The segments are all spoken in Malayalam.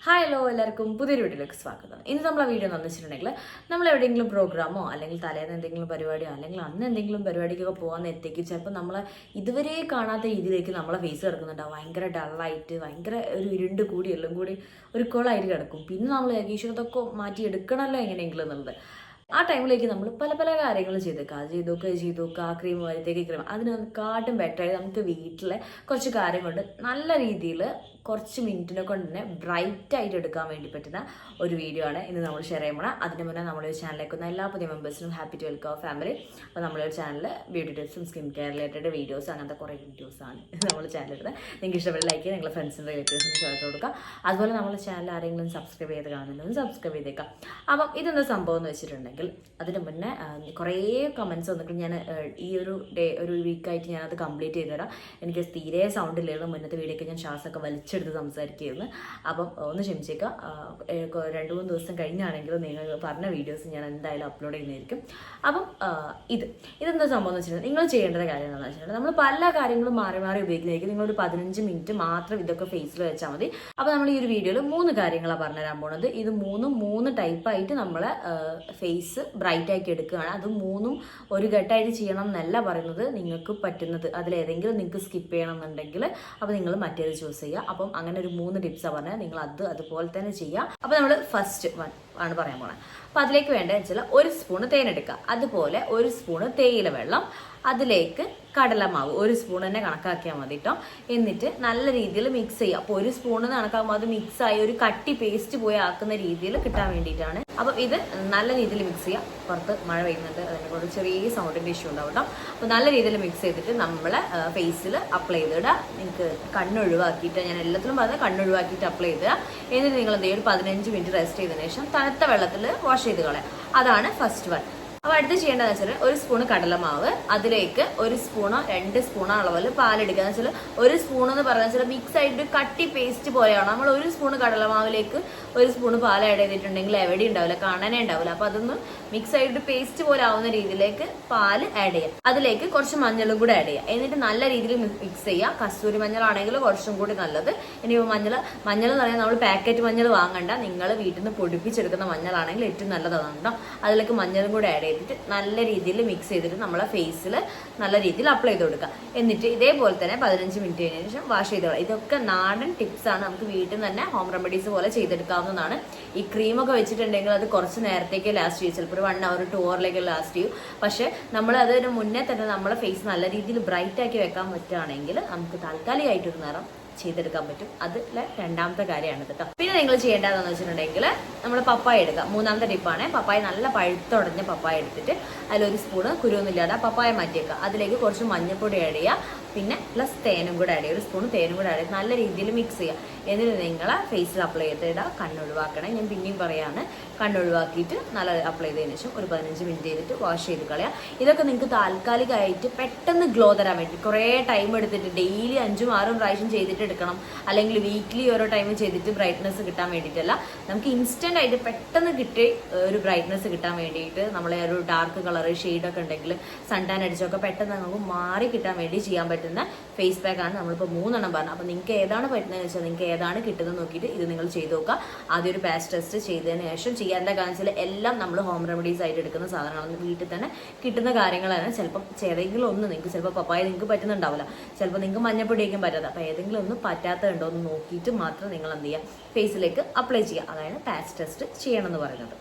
ഹായ് ഹലോ എല്ലാവർക്കും പുതിയൊരു വീഡിയോയിലേക്ക് സ്വാഗതം. ഇന്ന് നമ്മളെ വീഡിയോ എന്ന് വെച്ചിട്ടുണ്ടെങ്കിൽ നമ്മൾ എവിടെയെങ്കിലും പ്രോഗ്രാമോ അല്ലെങ്കിൽ തലേന്ന് എന്തെങ്കിലും പരിപാടിയോ അല്ലെങ്കിൽ അന്ന് എന്തെങ്കിലും പരിപാടിക്കൊക്കെ പോകാൻ എത്തിക്കും ചിലപ്പോൾ നമ്മളെ ഇതുവരെ കാണാത്ത രീതിയിലേക്ക് നമ്മളെ ഫേസ് കിടക്കുന്നുണ്ടാവും. ഭയങ്കര ഡള്ളായിട്ട് ഭയങ്കര ഒരു ഇരുണ്ട് കൂടി എല്ലാം കൂടി ഒരു കോളായിട്ട് കിടക്കും. പിന്നെ നമ്മൾ ഈശ്വരത്തൊക്കെ മാറ്റി എടുക്കണമല്ലോ എങ്ങനെയെങ്കിലും എന്നുള്ളത്. ആ ടൈമിലേക്ക് നമ്മൾ പല പല കാര്യങ്ങൾ ചെയ്തേക്കുക, അത് ചെയ്തോക്കുക, ആ ക്രീം വരത്തേക്ക് ക്രീം അതിനെക്കാട്ടും ബെറ്ററായി നമുക്ക് വീട്ടിലെ കുറച്ച് കാര്യം കൊണ്ട് നല്ല രീതിയിൽ കുറച്ച് മിനിറ്റിനെ കൊണ്ട് തന്നെ ബ്രൈറ്റ് ആയിട്ട് എടുക്കാൻ വേണ്ടി പറ്റുന്ന ഒരു വീഡിയോ ആണ് ഇന്ന് നമ്മൾ ഷെയർ ചെയ്യുമ്പോൾ. അതിന് മുന്നേ നമ്മുടെ ചാനലിലേക്ക് വന്ന എല്ലാ പുതിയ മെമ്പേഴ്സിനും ഹാപ്പി ടു വെൽക്കം ഫാമിലി. അപ്പോൾ നമ്മുടെ ചാനലിൽ ബ്യൂട്ടി ടിപ്സും സ്കിൻ കെയർ റിലേറ്റഡ് വീഡിയോസ് അങ്ങനത്തെ കുറേ വീഡിയോസാണ് നമ്മൾ ചാനലിൽ. നിങ്ങൾക്ക് ഇഷ്ടപ്പെട്ട ലൈക്ക് ചെയ്യുക, നിങ്ങളുടെ ഫ്രണ്ട്സിനും റിലേറ്റീവ്സിനും ഷെയർ ചെയ്ത് കൊടുക്കുക. അതുപോലെ നമ്മുടെ ചാനൽ ആരെങ്കിലും സബ്സ്ക്രൈബ് ചെയ്ത് കാണുന്നുണ്ടെങ്കിൽ സബ്സ്ക്രൈബ് ചെയ്തേക്കാം. അപ്പം ഇതെന്താ സംഭവം എന്ന് വെച്ചിട്ടുണ്ടെങ്കിൽ അതിന് മുന്നേ കുറേ കമൻറ്റ്സ് വന്നിട്ട് ഞാൻ ഈ ഒരു വീക്കായിട്ട് ഞാനത് കംപ്ലീറ്റ് ചെയ്തുതരാം. എനിക്ക് തീരെ സൗണ്ട് ഇല്ലായിരുന്നു. മുന്നത്തെ വീഡിയോക്ക് ഞാൻ ശ്വാസമൊക്കെ വലിച്ചെടുത്ത് സംസാരിക്കുകയായിരുന്നു. അപ്പം ഒന്ന് ക്ഷമിച്ചേക്കാം. 2-3 ദിവസം കഴിഞ്ഞാണെങ്കിലും നിങ്ങൾ പറഞ്ഞ വീഡിയോസ് ഞാൻ എന്തായാലും അപ്ലോഡ് ചെയ്യുന്നതായിരിക്കും. അപ്പം ഇതെന്താ സംഭവം എന്ന് വെച്ചിട്ടുണ്ടെങ്കിൽ നിങ്ങൾ ചെയ്യേണ്ട കാര്യം എന്താണെന്ന് വെച്ചിട്ടുണ്ടെങ്കിൽ നമ്മൾ പല കാര്യങ്ങളും മാറി മാറി ഉപയോഗിക്കുന്നതായിരിക്കും. നിങ്ങളൊരു 15 മിനിറ്റ് മാത്രം ഇതൊക്കെ ഫേസിൽ വെച്ചാൽ മതി. അപ്പോൾ നമ്മൾ ഈ ഒരു വീഡിയോയിൽ 3 കാര്യങ്ങളാണ് പറഞ്ഞുതരാൻ പോകുന്നത്. ഇത് 3 ടൈപ്പായിട്ട് നമ്മളെ ഫേസ് ബ്രൈറ്റ് ആക്കി എടുക്കുകയാണ്. അത് 3 ഒരു ഘട്ടമായിട്ട് ചെയ്യണം എന്നല്ല പറയുന്നത്. നിങ്ങൾക്ക് പറ്റുന്നത് അതിലേതെങ്കിലും നിങ്ങൾക്ക് സ്കിപ്പ് ചെയ്യണം എന്നുണ്ടെങ്കിൽ അപ്പോൾ നിങ്ങൾ മറ്റേത് ചൂസ് ചെയ്യുക. അപ്പം അങ്ങനെ ഒരു 3 ടിപ്സാണ് പറഞ്ഞത്. നിങ്ങൾ അതുപോലെ തന്നെ ചെയ്യുക. അപ്പോൾ നമ്മൾ ഫസ്റ്റ് ആണ് പറയാൻ പോണത്. അപ്പോൾ അതിലേക്ക് വേണ്ടത് വെച്ചാൽ 1 സ്പൂണ് തേനെടുക്കുക, അതുപോലെ 1 സ്പൂണ് തേയില വെള്ളം, അതിലേക്ക് കടലമാവ് 1 സ്പൂൺ തന്നെ കണക്കാക്കിയാൽ മതി കേട്ടോ. എന്നിട്ട് നല്ല രീതിയിൽ മിക്സ് ചെയ്യുക. അപ്പോൾ 1 സ്പൂണ് കണക്കാക്കുമ്പോൾ അത് മിക്സായി ഒരു കട്ടി പേസ്റ്റ് പോയി ആക്കുന്ന രീതിയിൽ കിട്ടാൻ വേണ്ടിയിട്ടാണ്. അപ്പം ഇത് നല്ല രീതിയിൽ മിക്സ് ചെയ്യുക. പുറത്ത് മഴ പെയ്യുന്നുണ്ട്, അതിനെ കൊണ്ട് ചെറിയ സൗണ്ടിൻ്റെ ഇഷ്യൂ ഉണ്ടാവും കേട്ടോ. അപ്പോൾ നല്ല രീതിയിൽ മിക്സ് ചെയ്തിട്ട് നമ്മളെ ഫേസിൽ അപ്ലൈ ചെയ്തിടുക. നിങ്ങൾക്ക് കണ്ണൊഴിവാക്കിയിട്ട്, ഞാൻ എല്ലാത്തിലും പറഞ്ഞാൽ കണ്ണൊഴിവാക്കിയിട്ട് അപ്ലൈ ചെയ്തിടുക. എന്നിട്ട് നിങ്ങൾ എന്തെങ്കിലും ഒരു 15 മിനിറ്റ് റെസ്റ്റ് ചെയ്തതിനു ശേഷം തണുത്ത വെള്ളത്തിൽ വാഷ് ചെയ്ത് കളയാം. അതാണ് ഫസ്റ്റ് വൺ. അപ്പോൾ അടുത്ത് ചെയ്യേണ്ടതെന്ന് വെച്ചാൽ 1 സ്പൂണ് കടലമാവ്, അതിലേക്ക് 1 സ്പൂണോ 2 സ്പൂണോ അളവിൽ പാലെടുക്കുക. എന്ന് വെച്ചാൽ 1 സ്പൂൺ എന്ന് പറഞ്ഞാൽ വെച്ചാൽ മിക്സ് ആയിട്ട് കട്ടി പേസ്റ്റ് പോലെയാണ്. നമ്മൾ 1 സ്പൂണ് കടലമാവിലേക്ക് 1 സ്പൂണ് പാൽ ആഡ് ചെയ്തിട്ടുണ്ടെങ്കിൽ എവിടെ ഉണ്ടാവില്ല, കാണാനേ ഉണ്ടാവില്ല. അപ്പോൾ അതൊന്ന് മിക്സ് ആയിട്ട് പേസ്റ്റ് പോലെ ആവുന്ന രീതിയിലേക്ക് പാല് ആഡ് ചെയ്യുക. അതിലേക്ക് കുറച്ച് മഞ്ഞളും കൂടെ ആഡ് ചെയ്യുക. എന്നിട്ട് നല്ല രീതിയിൽ മിക്സ് ചെയ്യുക. കസ്തൂരി മഞ്ഞളാണെങ്കിൽ കുറച്ചും കൂടി നല്ലത്. ഇനി മഞ്ഞൾ എന്ന് പറഞ്ഞാൽ നമ്മൾ പാക്കറ്റ് മഞ്ഞൾ വാങ്ങണ്ട, നിങ്ങൾ വീട്ടിൽ നിന്ന് പൊടിപ്പിച്ചെടുക്കുന്ന മഞ്ഞളാണെങ്കിൽ ഏറ്റവും നല്ലതാണ് കേട്ടോ. അതിലേക്ക് മഞ്ഞളും കൂടെ ആഡ് ചെയ്തിട്ട് നല്ല രീതിയിൽ മിക്സ് ചെയ്തിട്ട് നമ്മളെ ഫേസിൽ നല്ല രീതിയിൽ അപ്ലൈ ചെയ്ത് കൊടുക്കുക. എന്നിട്ട് ഇതേപോലെ തന്നെ 15 മിനിറ്റ് കഴിഞ്ഞതിന് ശേഷം വാഷ് ചെയ്ത് കളയുക. ഇതൊക്കെ നാടൻ ടിപ്സാണ്. നമുക്ക് വീട്ടിൽ നിന്ന് തന്നെ ഹോം റെമഡീസ് പോലെ ചെയ്തെടുക്കാവുന്നതാണ്. ഈ ക്രീമൊക്കെ വെച്ചിട്ടുണ്ടെങ്കിൽ അത് കുറച്ച് നേരത്തേക്ക് ലാസ്റ്റ് ചെയ്യും, ചിലപ്പോൾ 1 hour 2 hourലേക്ക് ലാസ്റ്റ് ചെയ്യും. പക്ഷെ നമ്മൾ അതിന് മുന്നേ തന്നെ നമ്മളെ ഫേസ് നല്ല രീതിയിൽ ബ്രൈറ്റ് ആക്കി വെക്കാൻ പറ്റുകയാണെങ്കിൽ നമുക്ക് താൽക്കാലികമായിട്ടൊരു നിറം ചെയ്തെടുക്കാൻ പറ്റും. അതിലെ 2ാമത്തെ കാര്യമാണ് കേട്ടോ. പിന്നെ നിങ്ങൾ ചെയ്യേണ്ടതെന്ന് വെച്ചിട്ടുണ്ടെങ്കിൽ നമ്മൾ പപ്പായ എടുക്കുക. 3ാമത്തെ ടിപ്പാണ്. പപ്പായ നല്ല പഴുത്തുടഞ്ഞ പപ്പായ എടുത്തിട്ട് അതിൽ 1 സ്പൂണ് കുരുവൊന്നുമില്ലാതെ പപ്പായ മാറ്റിയേക്കുക. അതിലേക്ക് കുറച്ച് മഞ്ഞൾപ്പൊടി ആഡ് ചെയ്യുക, പിന്നെ പ്ലസ് തേനും കൂടെ ആഡ് ചെയ്യുക. 1 സ്പൂൺ തേനും കൂടെ ആഡ് ചെയ്ത് നല്ല രീതിയിൽ മിക്സ് ചെയ്യുക. എന്നിട്ട് നിങ്ങൾ ഫേസിൽ അപ്ലൈ ചെയ്തിടുക. കണ്ണൊഴിവാക്കണം, ഞാൻ പിന്നെയും പറയാണ്. കണ്ണൊഴിവാക്കിയിട്ട് നല്ല അപ്ലൈ ചെയ്തതിനു ശേഷം ഒരു 15 മിനിറ്റ് ചെയ്തിട്ട് വാഷ് ചെയ്ത് കളയുക. ഇതൊക്കെ നിങ്ങൾക്ക് താൽക്കാലികമായിട്ട് പെട്ടെന്ന് ഗ്ലോ തരാൻ വേണ്ടി കുറേ ടൈം എടുത്തിട്ട് ഡെയിലി 5-6 പ്രാവശ്യം ചെയ്തിട്ട് എടുക്കണം, അല്ലെങ്കിൽ വീക്ക്ലി ഓരോ ടൈം ചെയ്തിട്ട് ബ്രൈറ്റ്നസ് കിട്ടാൻ വേണ്ടിയിട്ടല്ല. നമുക്ക് ഇൻസ്റ്റന്റ് ആയിട്ട് പെട്ടെന്ന് കിട്ടി ഒരു ബ്രൈറ്റ്നസ് കിട്ടാൻ വേണ്ടിയിട്ട് നമ്മളെ ഒരു ഡാർക്ക് കളർ ഷെയ്ഡൊക്കെ ഉണ്ടെങ്കിൽ സൺടാൻ അടിച്ചൊക്കെ പെട്ടെന്ന് നമുക്ക് മാറി കിട്ടാൻ വേണ്ടി ചെയ്യാൻ പറ്റുന്ന ഫേസ് പാക്ക് ആണ് നമ്മളിപ്പോൾ 3 എണ്ണം പറഞ്ഞത്. അപ്പോൾ നിങ്ങൾക്ക് ഏതാണ് പറ്റുന്നതെന്ന് വെച്ചാൽ നിങ്ങൾക്ക് ഏതാണ് കിട്ടുന്നത് നോക്കിയിട്ട് ഇത് നിങ്ങൾ ചെയ്ത് നോക്കുക. ആദ്യം ഒരു പാച്ച് ടെസ്റ്റ് ചെയ്തതിന് ശേഷം ചെയ്യാൻ എന്താ കാരണം വെച്ചാൽ എല്ലാം നമ്മൾ ഹോം റെമഡീസ് ആയിട്ട് എടുക്കുന്ന സാധനങ്ങളാണ്, വീട്ടിൽ തന്നെ കിട്ടുന്ന കാര്യങ്ങളാണ്. ചിലപ്പം ഏതെങ്കിലും ഒന്ന് നിങ്ങൾക്ക് ചിലപ്പോൾ പപ്പായ നിങ്ങൾക്ക് പറ്റുന്നുണ്ടാവില്ല, ചിലപ്പോൾ നിങ്ങൾക്ക് മഞ്ഞപ്പൊടിയേക്കും പറ്റാതെ. അപ്പോൾ ഏതെങ്കിലും ഒന്ന് പറ്റാത്തതുണ്ടോ എന്ന് നോക്കിയിട്ട് മാത്രം നിങ്ങൾ എന്ത് ചെയ്യുക, ഫേസിലേക്ക് അപ്ലൈ ചെയ്യുക. അതായത് പാച്ച് ടെസ്റ്റ് ചെയ്യണം എന്ന് പറയുന്നത്.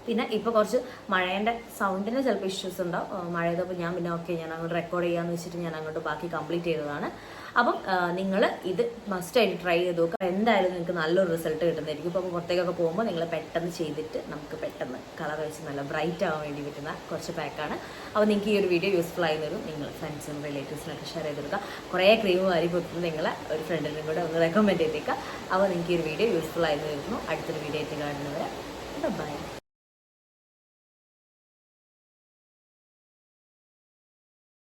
പിന്നെ ഇപ്പോൾ കുറച്ച് മഴേൻ്റെ സൗണ്ടിന് ചിലപ്പോൾ ഇഷ്യൂസ് ഉണ്ടാവും. മഴ ചെയ്തപ്പോൾ ഞാൻ ഞാൻ അങ്ങോട്ട് റെക്കോർഡ് ചെയ്യാമെന്ന് വെച്ചിട്ട് ഞാൻ അങ്ങോട്ട് ബാക്കി കംപ്ലീറ്റ് ചെയ്തതാണ്. അപ്പം നിങ്ങൾ ഇത് മസ്റ്റായിട്ട് ട്രൈ ചെയ്ത് നോക്കുക. എന്തായാലും നിങ്ങൾക്ക് നല്ലൊരു റിസൾട്ട് കിട്ടുന്നതായിരിക്കും. ഇപ്പോൾ പുറത്തേക്കൊക്കെ പോകുമ്പോൾ നിങ്ങൾ പെട്ടെന്ന് ചെയ്തിട്ട് നമുക്ക് പെട്ടെന്ന് കളർ വെച്ച് നല്ല ബ്രൈറ്റ് ആവാൻ വേണ്ടി പറ്റുന്ന കുറച്ച് പാക്കാണ്. അപ്പോൾ നിങ്ങൾക്ക് ഈ ഒരു വീഡിയോ യൂസ്ഫുൾ ആയി വരും. നിങ്ങൾ ഫ്രണ്ട്സിനും റിലേറ്റീവ്സിനൊക്കെ ഷെയർ ചെയ്ത് കൊടുക്കുക. കുറേ ക്രീം വാരി പൊട്ടുന്നത് നിങ്ങൾ ഒരു ഫ്രണ്ടിനും കൂടെ ഒന്ന് റെക്കമെൻഡ് ചെയ്തേക്കുക. അപ്പോൾ നിങ്ങൾക്ക് ഈ ഒരു വീഡിയോ യൂസ്ഫുൾ ആയി വരുന്നു. അടുത്തൊരു വീഡിയോ ആയിട്ട് കാണുന്നവരെ ബൈ.